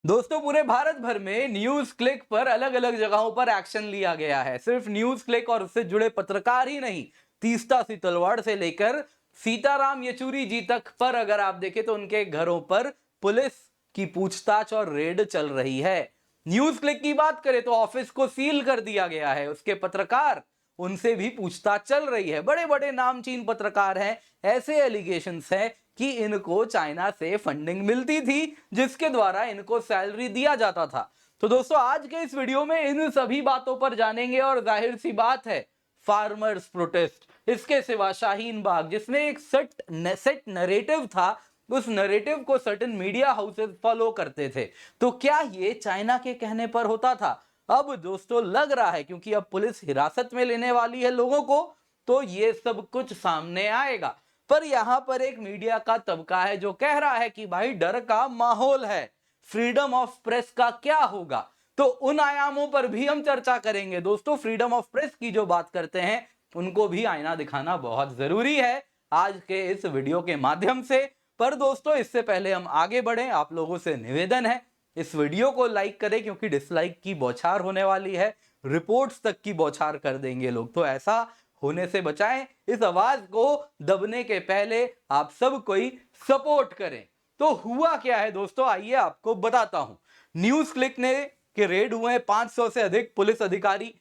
दोस्तों पूरे भारत भर में न्यूज क्लिक पर अलग अलग जगहों पर एक्शन लिया गया है। सिर्फ न्यूज क्लिक और उससे जुड़े पत्रकार ही नहीं, तीस्ता सी तलवाड़ से लेकर सीताराम येचुरी जी तक पर अगर आप देखें तो उनके घरों पर पुलिस की पूछताछ और रेड चल रही है। न्यूज क्लिक की बात करें तो ऑफिस को सील कर दिया गया है, उसके पत्रकार, उनसे भी पूछताछ चल रही है। बड़े बड़े नामचीन पत्रकार हैं, ऐसे एलिगेशंस हैं कि इनको चाइना से फंडिंग मिलती थी जिसके द्वारा इनको सैलरी दिया जाता था। तो दोस्तों आज के इस वीडियो में इन सभी बातों पर जानेंगे और जाहिर सी बात है फार्मर्स प्रोटेस्ट, इसके सिवा शाहीन बाग जिसमें एक सेट नरेटिव था, उस नरेटिव को सर्टेन मीडिया हाउसेस फॉलो करते थे, तो क्या ये चाइना के कहने पर होता था? अब दोस्तों लग रहा है क्योंकि अब पुलिस हिरासत में लेने वाली है लोगों को, तो ये सब कुछ सामने आएगा। पर यहां पर एक मीडिया का तबका है जो कह रहा है कि भाई डर का माहौल है, फ्रीडम ऑफ प्रेस का क्या होगा? तो उन आयामों पर भी हम चर्चा करेंगे। दोस्तों फ्रीडम ऑफ प्रेस की जो बात करते हैं उनको भी आईना दिखाना बहुत जरूरी है आज के इस वीडियो के माध्यम से। पर दोस्तों इससे पहले हम आगे बढ़ें, आप लोगों से निवेदन है इस वीडियो को लाइक करें क्योंकि डिसलाइक की बौछार होने वाली है, रिपोर्ट्स तक की बौछार कर देंगे लोग, तो ऐसा होने से बचाएं। इस आवाज को दबने के पहले आप सब कोई सपोर्ट करें। तो हुआ क्या है दोस्तों, आइए आपको बताता हूं। न्यूज क्लिक ने के रेड हुए हैं 500 से अधिक पुलिस अधिकारी,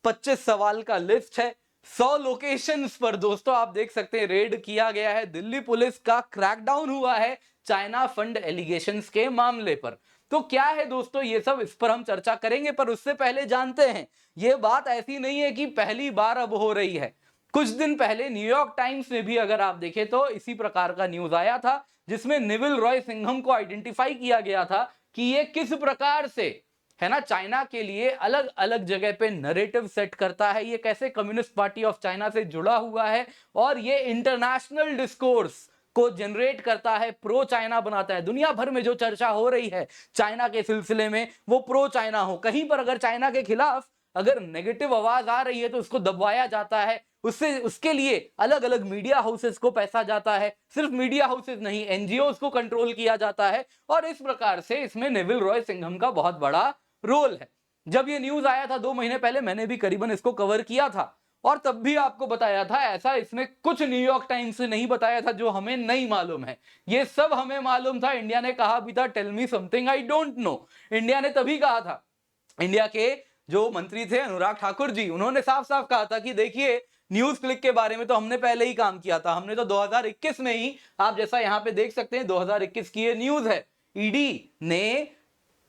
25 सवाल का लिस्ट है, 100 लोकेशंस पर दोस्तों आप देख सकते हैं रेड किया गया है। दिल्ली पुलिस का क्रैकडाउन हुआ है चाइना फंड एलिगेशंस के मामले पर। तो क्या है दोस्तों ये सब, इस पर हम चर्चा करेंगे, पर उससे पहले जानते हैं ये बात ऐसी नहीं है कि पहली बार अब हो रही है। कुछ दिन पहले न्यूयॉर्क टाइम्स में भी अगर आप देखें तो इसी प्रकार का न्यूज आया था जिसमें नेविल रॉय सिंघम को आइडेंटिफाई किया गया था कि ये किस प्रकार से है ना चाइना के लिए अलग अलग जगह पे नरेटिव सेट करता है, ये कैसे कम्युनिस्ट पार्टी ऑफ चाइना से जुड़ा हुआ है और ये इंटरनेशनल डिस्कोर्स को जनरेट करता है, प्रो चाइना बनाता है। दुनिया भर में जो चर्चा हो रही है चाइना के सिलसिले में वो प्रो चाइना हो, कहीं पर अगर चाइना के खिलाफ अगर नेगेटिव आवाज आ रही है तो उसको दबाया जाता है, उससे उसके लिए अलग अलग मीडिया हाउसेस को पैसा जाता है, सिर्फ मीडिया हाउसेस नहीं एनजीओस को कंट्रोल किया जाता है, और इस प्रकार से इसमें नेविल रॉय सिंघम का बहुत बड़ा रोल है। जब ये न्यूज आया था 2 महीने पहले, मैंने भी करीबन इसको कवर किया था और तब भी आपको बताया था ऐसा इसमें कुछ न्यूयॉर्क टाइम्स ने नहीं बताया था जो हमें नहीं मालूम है, ये सब हमें मालूम था। इंडिया ने कहा भी था tell me something I don't know, India ने तभी कहा था। इंडिया के जो मंत्री थे अनुराग ठाकुर जी, उन्होंने साफ साफ कहा था कि देखिए न्यूज क्लिक के बारे में तो हमने पहले ही काम किया था, हमने तो 2021 में ही, आप जैसा यहां पे देख सकते हैं 2021 की ये न्यूज है, ईडी ने,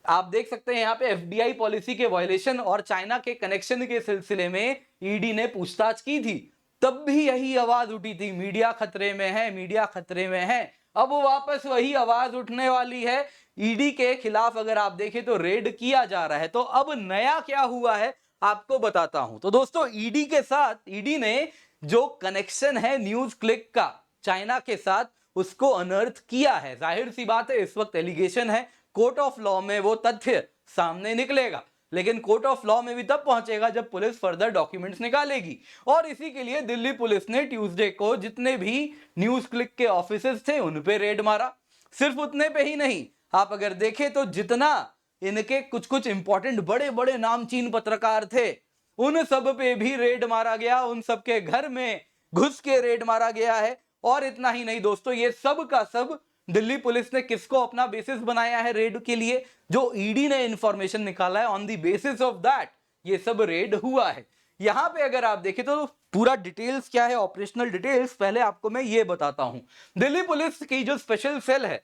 आप देख सकते हैं यहाँ पे एफडीआई पॉलिसी के वायलेशन और चाइना के कनेक्शन के सिलसिले में ईडी ने पूछताछ की थी। तब भी यही आवाज उठी थी मीडिया खतरे में है, मीडिया खतरे में है। अब वापस वही आवाज उठने वाली है, ईडी के खिलाफ अगर आप देखें तो रेड किया जा रहा है। तो अब नया क्या हुआ है आपको बताता हूं। तो दोस्तों ईडी के साथ, ईडी ने जो कनेक्शन है न्यूज क्लिक का चाइना के साथ उसको अनर्थ किया है। जाहिर सी बात है इस वक्त एलिगेशन है, कोर्ट ऑफ लॉ में वो तथ्य सामने निकलेगा, लेकिन कोर्ट ऑफ लॉ में भी तब पहुंचेगा जब पुलिस फर्दर डॉक्यूमेंट्स निकालेगी। और इसी के लिए दिल्ली पुलिस ने ट्यूसडे को जितने भी न्यूज क्लिक के ऑफिसेस थे उन पे रेड मारा। सिर्फ उतने पे ही नहीं, आप अगर देखें तो जितना इनके कुछ कुछ इंपॉर्टेंट बड़े बड़े नामचीन पत्रकार थे उन सब पे भी रेड मारा गया, उन सब के घर में घुस के रेड मारा गया है। और इतना ही नहीं दोस्तों, ये सब का सब दिल्ली पुलिस ने किसको अपना बेसिस बनाया है रेड के लिए, जो ईडी ने इंफॉर्मेशन निकाला है, on the basis of that ये सब रेड हुआ है। यहां पे अगर आप देखें तो पूरा डिटेल्स क्या है, ऑपरेशनल डिटेल्स पहले आपको मैं ये बताता हूं। दिल्ली पुलिस की जो स्पेशल सेल है,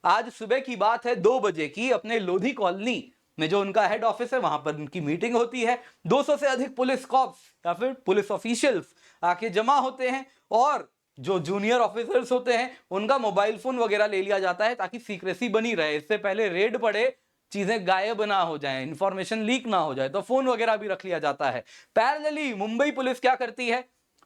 आज सुबह की बात है 2 बजे की, अपने लोधी कॉलोनी में जो उनका हेड ऑफिस है वहां पर उनकी मीटिंग होती है। 200 से अधिक पुलिस कॉप्स या फिर पुलिस ऑफिशियल्स आके जमा होते हैं और जो जूनियर ऑफिसर्स होते हैं उनका मोबाइल फोन वगैरह ले लिया जाता है ताकि सीक्रेसी बनी रहे, इससे पहले रेड पड़े चीजें गायब ना हो जाएं, इंफॉर्मेशन लीक ना हो जाए, तो फोन वगैरह भी रख लिया जाता है। पैरेलली मुंबई पुलिस क्या करती है,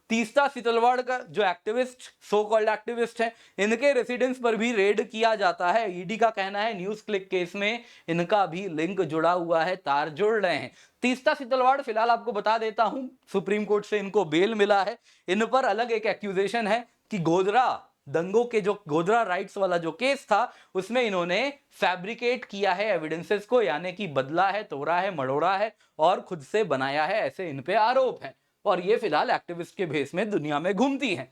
तीस्ता सितलवाड़ का जो एक्टिविस्ट, सो कॉल्ड एक्टिविस्ट है, इनके रेसिडेंस पर भी रेड किया जाता है। ईडी का कहना है न्यूज क्लिक केस में इनका भी लिंक जुड़ा हुआ है, तार जुड़ रहे हैं। तीस्ता सितलवाड़ फिलहाल आपको बता देता हूं सुप्रीम कोर्ट से इनको बेल मिला है। इन पर अलग एक एक्यूजेशन है कि गोधरा दंगों के जो गोधरा राइट्स वाला जो केस था उसमें इन्होंने फैब्रिकेट किया है एविडेंसेस को, यानी कि बदला है, तोड़ा है, मड़ोड़ा है और खुद से बनाया है, ऐसे इन पे आरोप है। और ये फिलहाल एक्टिविस्ट के भेस में दुनिया में घूमती हैं।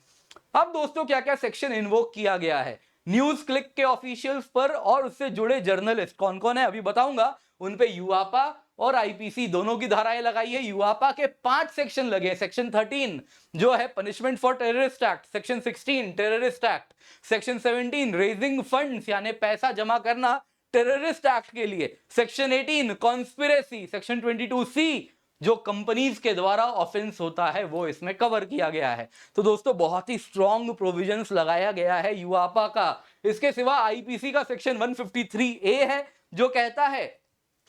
अब दोस्तों क्या क्या सेक्शन इन्वोक किया गया है न्यूज क्लिक के ऑफिशियल्स पर और उससे जुड़े जर्नलिस्ट कौन कौन है अभी बताऊंगा। उन पे यूआपा और आईपीसी दोनों की धाराएं लगाई है। यूआपा के 5 सेक्शन लगे। सेक्शन 13 जो है punishment for terrorist act, section 16 terrorist act, section 17 raising funds यानी पैसा जमा करना टेररिस्ट एक्ट के लिए, सेक्शन 18 कॉन्स्पिरेसी, सेक्शन 22C जो कंपनीज के द्वारा ऑफेंस होता है वो इसमें कवर किया गया है। तो दोस्तों बहुत ही स्ट्रॉन्ग प्रोविजंस लगाया गया है यूआपा का। इसके सिवा आईपीसी का सेक्शन 153A है जो कहता है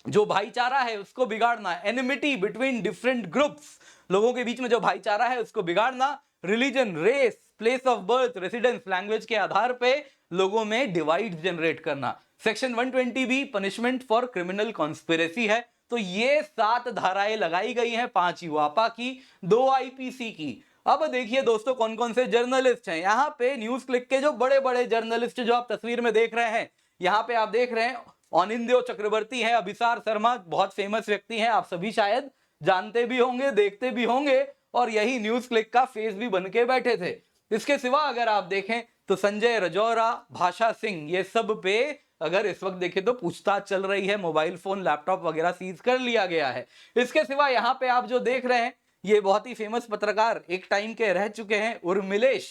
जो भाईचारा है उसको बिगाड़ना, एनिमिटी बिटवीन डिफरेंट ग्रुप्स, लोगों के बीच में जो भाईचारा है उसको बिगाड़ना, religion, race, place of birth, residence, language के आधार पे लोगों में डिवाइड जनरेट करना। Section 120B punishment for criminal conspiracy है। तो ये 7 धाराएं लगाई गई हैं, 5 यूआपा की, 2 आईपीसी की। अब देखिए दोस्तों कौन कौन से जर्नलिस्ट हैं यहाँ पे। न्यूज क्लिक के जो बड़े बड़े जर्नलिस्ट जो आप तस्वीर में देख रहे हैं, यहाँ पे आप देख रहे हैं अनिंद्यो चक्रवर्ती है, अभिसार शर्मा बहुत फेमस व्यक्ति हैं, आप सभी शायद जानते भी होंगे, देखते भी होंगे और यही न्यूज क्लिक का फेस भी बन के बैठे थे। इसके सिवा अगर आप देखें तो संजय रजौरा, भाषा सिंह, ये सब पे अगर इस वक्त देखें तो पूछताछ चल रही है, मोबाइल फोन, लैपटॉप वगैरह सीज कर लिया गया है। इसके सिवा यहाँ पे आप जो देख रहे हैं ये बहुत ही फेमस पत्रकार एक टाइम के रह चुके हैं उर्मिलेश,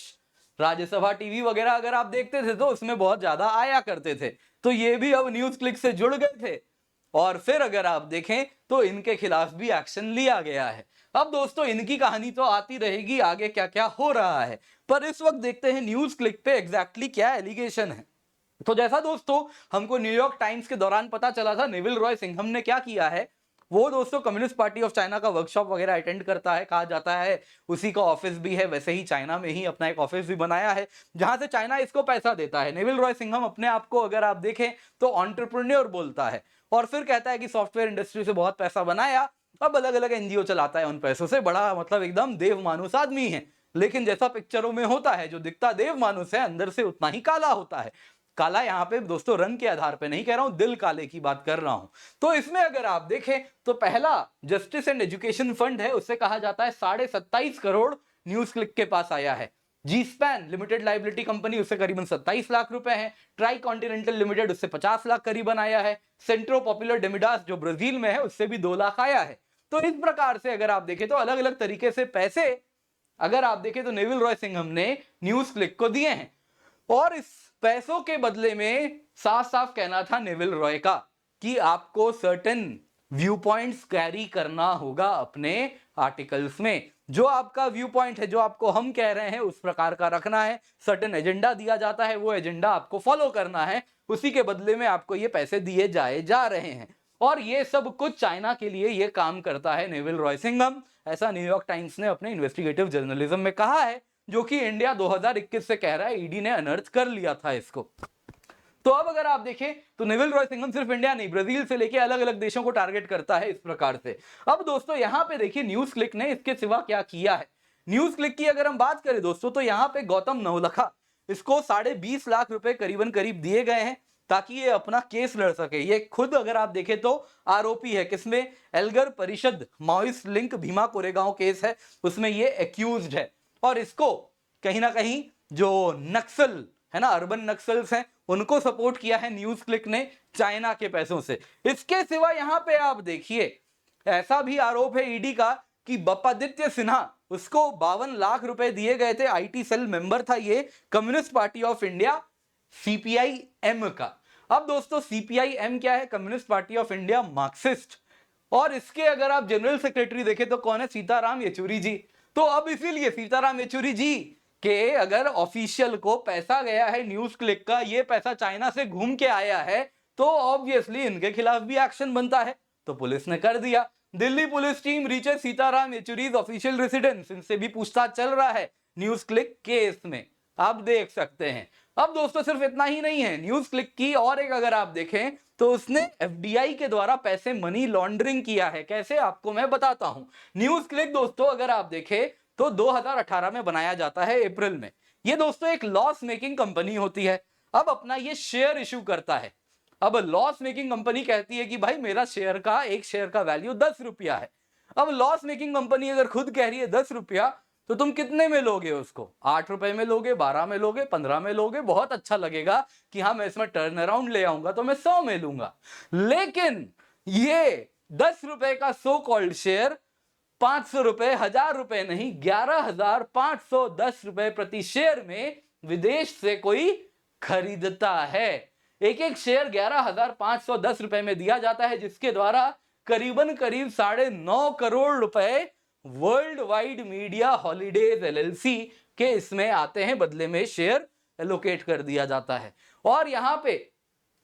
राज्यसभा टीवी वगैरह अगर आप देखते थे तो उसमें बहुत ज्यादा आया करते थे, तो ये भी अब न्यूज क्लिक से जुड़ गए थे और फिर अगर आप देखें तो इनके खिलाफ भी एक्शन लिया गया है। अब दोस्तों इनकी कहानी तो आती रहेगी आगे क्या क्या हो रहा है, पर इस वक्त देखते हैं न्यूज क्लिक पे एग्जैक्टली क्या एलिगेशन है। तो जैसा दोस्तों हमको न्यूयॉर्क टाइम्स के दौरान पता चला था, नेविल रॉय सिंघम ने क्या किया है, वो दोस्तों कम्युनिस्ट पार्टी ऑफ चाइना का वर्कशॉप वगैरह अटेंड करता है, कहा जाता है उसी का ऑफिस भी है, वैसे ही चाइना में ही अपना एक ऑफिस भी बनाया है जहां से चाइना इसको पैसा देता है। नेविल रॉय सिंघम अपने आप को अगर आप देखें तो एंटरप्रेन्योर बोलता है और फिर कहता है कि सॉफ्टवेयर इंडस्ट्री से बहुत पैसा बनाया, अब अलग अलग एनजीओ चलाता है उन पैसों से, बड़ा मतलब एकदम देव मानुस आदमी है। लेकिन जैसा पिक्चरों में होता है जो दिखता देव मानुस है अंदर से उतना ही काला होता है। काला यहाँ पे दोस्तों रंग के आधार पे नहीं कह रहा हूं, दिल काले की बात कर रहा हूं। तो इसमें अगर आप देखें तो पहला जस्टिस एंड एजुकेशन फंड है, उससे कहा जाता है 27.5 करोड़ न्यूज क्लिक के पास आया है। जी स्पैन लिमिटेड लाइबिलिटी कंपनी, उससे करीबन 27 लाख रुपए है। ट्राई कॉन्टिनेंटल लिमिटेड, उससे 50 लाख करीबन आया है। सेंट्रो पॉपुलर डेमिडास जो ब्राजील में है उससे भी 2 लाख आया है। तो इस प्रकार से अगर आप देखें तो अलग अलग तरीके से पैसे अगर आप देखें तो नेविल रॉय सिंघम ने न्यूज क्लिक को दिए हैं और इस पैसों के बदले में साफ साफ कहना था नेविल रॉय का कि आपको सर्टेन व्यू पॉइंट्स कैरी करना होगा अपने आर्टिकल्स में। जो आपका व्यू पॉइंट है, जो आपको हम कह रहे हैं उस प्रकार का रखना है। सर्टेन एजेंडा दिया जाता है, वो एजेंडा आपको फॉलो करना है, उसी के बदले में आपको ये पैसे दिए जाए जा रहे हैं। और ये सब कुछ चाइना के लिए ये काम करता है नेविल रॉय सिंघम, ऐसा न्यूयॉर्क टाइम्स ने अपने इन्वेस्टिगेटिव जर्नलिज्म में कहा है, जो कि इंडिया 2021 से कह रहा है ईडी ने अनर्थ कर लिया था इसको। तो अब अगर आप देखें तो नेविल रॉय सिंघम सिर्फ इंडिया नहीं, ब्राजील से लेके अलग अलग देशों को टारगेट करता है इस प्रकार से। अब दोस्तों यहां पे देखिए न्यूज क्लिक ने इसके सिवा क्या किया है। न्यूज क्लिक की अगर हम बात करें दोस्तों तो यहां पे गौतम नवलखा, इसको 20.5 लाख रुपए करीबन करीब दिए गए हैं ताकि ये अपना केस लड़ सके। ये खुद अगर आप देखें तो आरोपी है, किसमें, एल्गर परिषद Maoist link Bhima Koregaon case है उसमें ये एक्यूज्ड है। और इसको कहीं ना कहीं जो नक्सल है ना, अर्बन नक्सल्स हैं, उनको सपोर्ट किया है न्यूज क्लिक ने चाइना के पैसों से। इसके सिवा यहां पे आप देखिए ऐसा भी आरोप है ईडी का कि बप्पादित्य सिन्हा, उसको 52 लाख रुपए दिए गए थे, आईटी सेल मेंबर था ये communist party of India CPI-M का। अब दोस्तों सीपीआई-एम क्या है, communist party of India Marxist, और इसके अगर आप जनरल सेक्रेटरी देखें तो कौन है, सीताराम येचुरी जी। तो अब इसीलिए सीताराम येचुरी जी के अगर ऑफिशियल को पैसा गया है न्यूज क्लिक का, ये पैसा चाइना से घूम के आया है, तो ऑब्वियसली इनके खिलाफ भी एक्शन बनता है। तो पुलिस ने कर दिया। Delhi police team reaches Sitaram Yechury's official residence, इनसे भी पूछताछ चल रहा है न्यूज क्लिक केस में, आप देख सकते हैं। अब दोस्तों सिर्फ इतना ही नहीं है न्यूज क्लिक की, और एक अगर आप देखें तो उसने एफडीआई के द्वारा पैसे मनी लॉन्ड्रिंग किया है। कैसे, आपको मैं बताता हूं। न्यूज क्लिक दोस्तों अगर आप देखें तो 2018 में बनाया जाता है अप्रैल में। ये दोस्तों एक लॉस मेकिंग कंपनी होती है। अब अपना ये शेयर इशू करता है। अब लॉस मेकिंग कंपनी कहती है कि भाई मेरा शेयर का, एक शेयर का वैल्यू 10 रुपया है। अब लॉस मेकिंग कंपनी अगर खुद कह रही है 10 रुपया, तो तुम कितने में लोगे उसको? 8 रुपए में लोगे, 12 में लोगे, 15 में लोगे? बहुत अच्छा लगेगा कि हाँ मैं इसमें टर्न अराउंड ले आऊंगा तो मैं 100 में लूंगा। लेकिन ये 10 रुपए का सो कॉल्ड शेयर 500 रुपए, 1000 रुपए नहीं, 11,510 रुपए प्रति शेयर में विदेश से कोई खरीदता है। एक एक शेयर 11,510 रुपए में दिया जाता है, जिसके द्वारा करीबन करीब 9.5 करोड़ रुपए world wide media holidays LLC के इसमें आते हैं, बदले में शेयर एलोकेट कर दिया जाता है। और यहां पे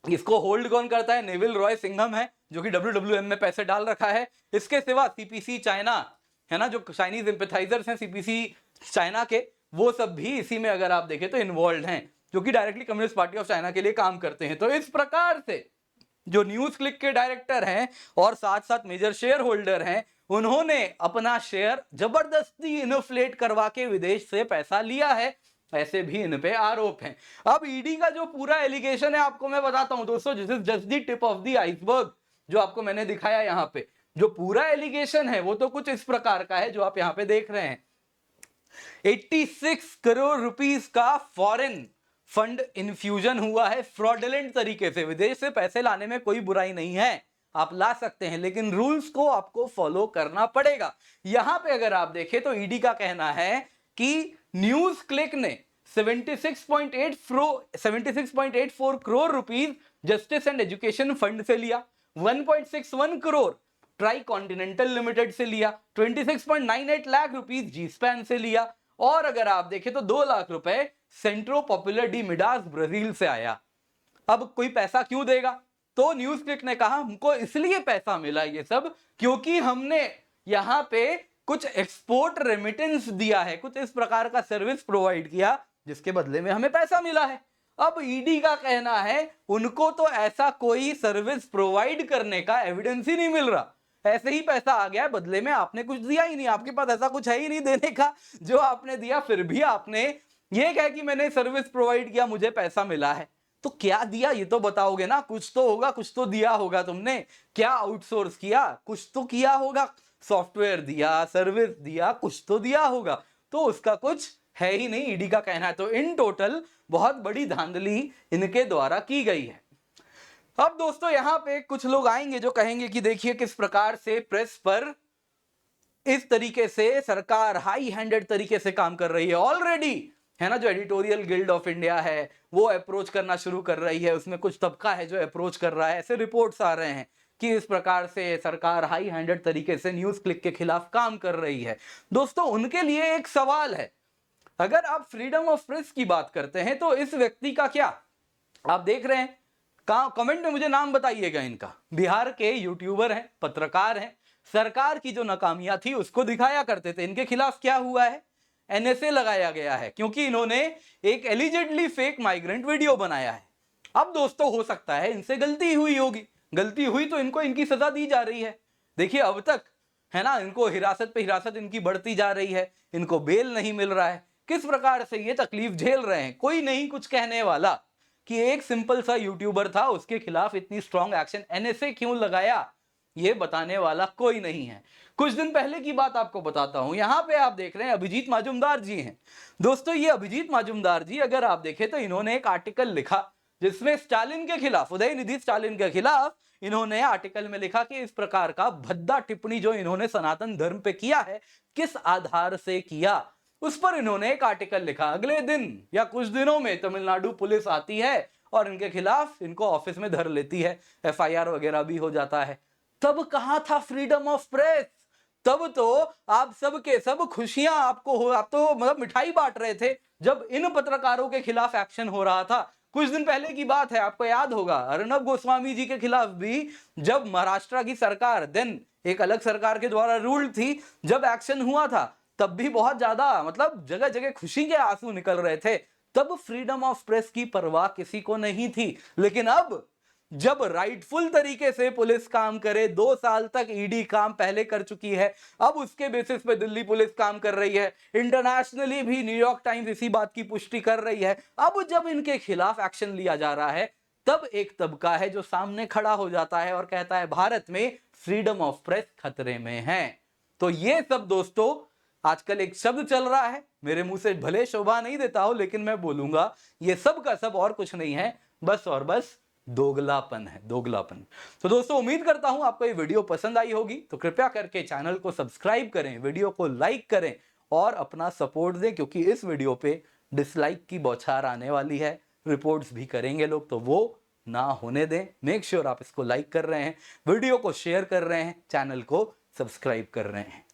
इसको होल्ड कौन करता है? नेविल रॉय सिंघम है, जो कि WWM में पैसे डाल रखा है। इसके सिवा सीपीसी चाइना है ना, जो चाइनीज एम्पैथाइजर्स हैं सीपीसी चाइना के, वो सब भी इसी में अगर आप देखें तो इन्वॉल्व हैं, जो कि directly communist party of China के लिए काम करते हैं। तो इस प्रकार से जो न्यूज क्लिक के डायरेक्टर हैं और साथ साथ मेजर शेयर होल्डर हैं, उन्होंने अपना शेयर जबरदस्ती इन्फ्लेट करवा के विदेश से पैसा लिया है, ऐसे भी इन पे आरोप हैं। अब ईडी का जो पूरा एलिगेशन है आपको मैं बताता हूं दोस्तों, this is just the tip of the iceberg, जो आपको मैंने दिखाया यहाँ पे। जो पूरा एलिगेशन है वो तो कुछ इस प्रकार का है जो आप यहाँ पे देख रहे हैं। 86 करोड़ रुपीस का फॉरेन फंड इन्फ्यूजन हुआ है फ्रॉडलेंट तरीके से। विदेश से पैसे लाने में कोई बुराई नहीं है, आप ला सकते हैं, लेकिन रूल्स को आपको फॉलो करना पड़ेगा। यहां पे अगर आप देखें तो ईडी का कहना है कि न्यूज क्लिक ने 76.84 crore rupees justice and education fund से लिया, 1.61 करोड़ ट्राई कॉन्टिनेंटल लिमिटेड से लिया, 26.98 लाख रुपीस जी स्पैन से लिया, और अगर आप देखें तो 2 लाख रुपए सेंट्रो पॉपुलर डी मिडास ब्राजील से आया। अब कोई पैसा क्यों देगा? तो न्यूज क्लिक ने कहा हमको इसलिए पैसा मिला ये सब क्योंकि हमने यहां पे कुछ एक्सपोर्ट रेमिटेंस दिया है, कुछ इस प्रकार का सर्विस प्रोवाइड किया जिसके बदले में हमें पैसा मिला है। अब ईडी का कहना है उनको तो ऐसा कोई सर्विस प्रोवाइड करने का एविडेंस ही नहीं मिल रहा, ऐसे ही पैसा आ गया, बदले में आपने कुछ दिया ही नहीं, आपके पास ऐसा कुछ है ही नहीं देने का जो आपने दिया, फिर भी आपने ये कहा कि मैंने सर्विस प्रोवाइड किया मुझे पैसा मिला है। तो क्या दिया ये तो बताओगे ना, कुछ तो होगा, कुछ तो दिया होगा तुमने। क्या आउटसोर्स किया? कुछ तो किया होगा, सॉफ्टवेयर दिया, सर्विस दिया, कुछ तो दिया होगा। तो उसका कुछ है ही नहीं, ईडी का कहना है। तो इन टोटल बहुत बड़ी धांधली इनके द्वारा की गई है। अब दोस्तों यहां पे कुछ लोग आएंगे जो कहेंगे कि देखिए किस प्रकार से प्रेस पर इस तरीके से सरकार हाई हैंडेड तरीके से काम कर रही है। ऑलरेडी है ना, जो एडिटोरियल गिल्ड ऑफ इंडिया है वो अप्रोच करना शुरू कर रही है, उसमें कुछ तबका है जो अप्रोच कर रहा है, ऐसे रिपोर्ट्स आ रहे हैं कि इस प्रकार से सरकार हाई हैंडेड तरीके से न्यूज क्लिक के खिलाफ काम कर रही है। दोस्तों उनके लिए एक सवाल है, अगर आप फ्रीडम ऑफ प्रेस की बात करते हैं तो इस व्यक्ति का क्या? आप देख रहे हैं, कमेंट में मुझे नाम बताइएगा इनका। बिहार के यूट्यूबर हैं, पत्रकार हैं, सरकार की जो नाकामियां थी उसको दिखाया करते थे। इनके खिलाफ क्या हुआ है? एनएसए लगाया गया है क्योंकि इन्होंने एक एलिजेडली फेक माइग्रेंट वीडियो बनाया है। अब दोस्तों हो सकता है इनसे गलती हुई होगी, गलती हुई तो इनको इनकी सजा दी जा रही है। देखिए अब तक है ना, इनको हिरासत पे हिरासत इनकी बढ़ती जा रही है, इनको बेल नहीं मिल रहा है, किस प्रकार से ये तकलीफ झेल रहे हैं। कोई नहीं कुछ कहने वाला कि एक सिंपल सा यूट्यूबर था, उसके खिलाफ इतनी स्ट्रॉन्ग एक्शन एनएसए क्यों लगाया, ये बताने वाला कोई नहीं है। कुछ दिन पहले की बात आपको बताता हूं, यहां पे आप देख रहे हैं अभिजीत माजुमदार जी हैं। दोस्तों ये अभिजीत माजुमदार जी अगर आप देखें तो इन्होंने एक आर्टिकल लिखा जिसमें स्टालिन के खिलाफ, उदयनिधि स्टालिन के खिलाफ इन्होंने आर्टिकल में लिखा कि इस प्रकार का भद्दा टिप्पणी जो इन्होंने सनातन धर्म पे किया है, किस आधार से किया, उस पर इन्होंने एक आर्टिकल लिखा। अगले दिन या कुछ दिनों में तमिलनाडु पुलिस आती है और इनके खिलाफ इनको ऑफिस में धर लेती है, एफआईआर वगैरह भी हो जाता है। तब कहां था फ्रीडम ऑफ प्रेस? तब तो आप सब के सब खुशियां आपको हो, आप तो मतलब मिठाई बांट रहे थे जब इन पत्रकारों के खिलाफ एक्शन हो रहा था। कुछ दिन पहले की बात है, आपको याद होगा अर्नब गोस्वामी जी के खिलाफ भी जब महाराष्ट्र की सरकार, देन एक अलग सरकार के द्वारा रूल थी, जब एक्शन हुआ था तब भी बहुत ज्यादा मतलब जगह जगह खुशी के आंसू निकल रहे थे। तब फ्रीडम ऑफ प्रेस की परवाह किसी को नहीं थी। लेकिन अब जब राइटफुल तरीके से पुलिस काम करे, 2 साल तक ईडी काम पहले कर चुकी है, अब उसके बेसिस पे दिल्ली पुलिस काम कर रही है, इंटरनेशनली भी न्यूयॉर्क टाइम्स इसी बात की पुष्टि कर रही है। अब जब इनके खिलाफ एक्शन लिया जा रहा है, तब एक तबका है जो सामने खड़ा हो जाता है और कहता है भारत में फ्रीडम ऑफ प्रेस खतरे में है। तो ये सब दोस्तों, आजकल एक शब्द चल रहा है, मेरे मुंह से भले शोभा नहीं देता हो, लेकिन मैं बोलूंगा, ये सब का सब और कुछ नहीं है, बस और बस दोगलापन है, दोगलापन। तो दोस्तों, उम्मीद करता हूं आपको ये वीडियो पसंद आई होगी, तो कृपया करके चैनल को सब्सक्राइब करें, वीडियो को लाइक करें और अपना सपोर्ट दें, क्योंकि इस वीडियो पे डिसलाइक की बौछार आने वाली है, रिपोर्ट्स भी करेंगे लोग, तो वो ना होने दें। मेक श्योर आप इसको लाइक कर रहे हैं, वीडियो को शेयर कर रहे हैं, चैनल को सब्सक्राइब कर रहे हैं।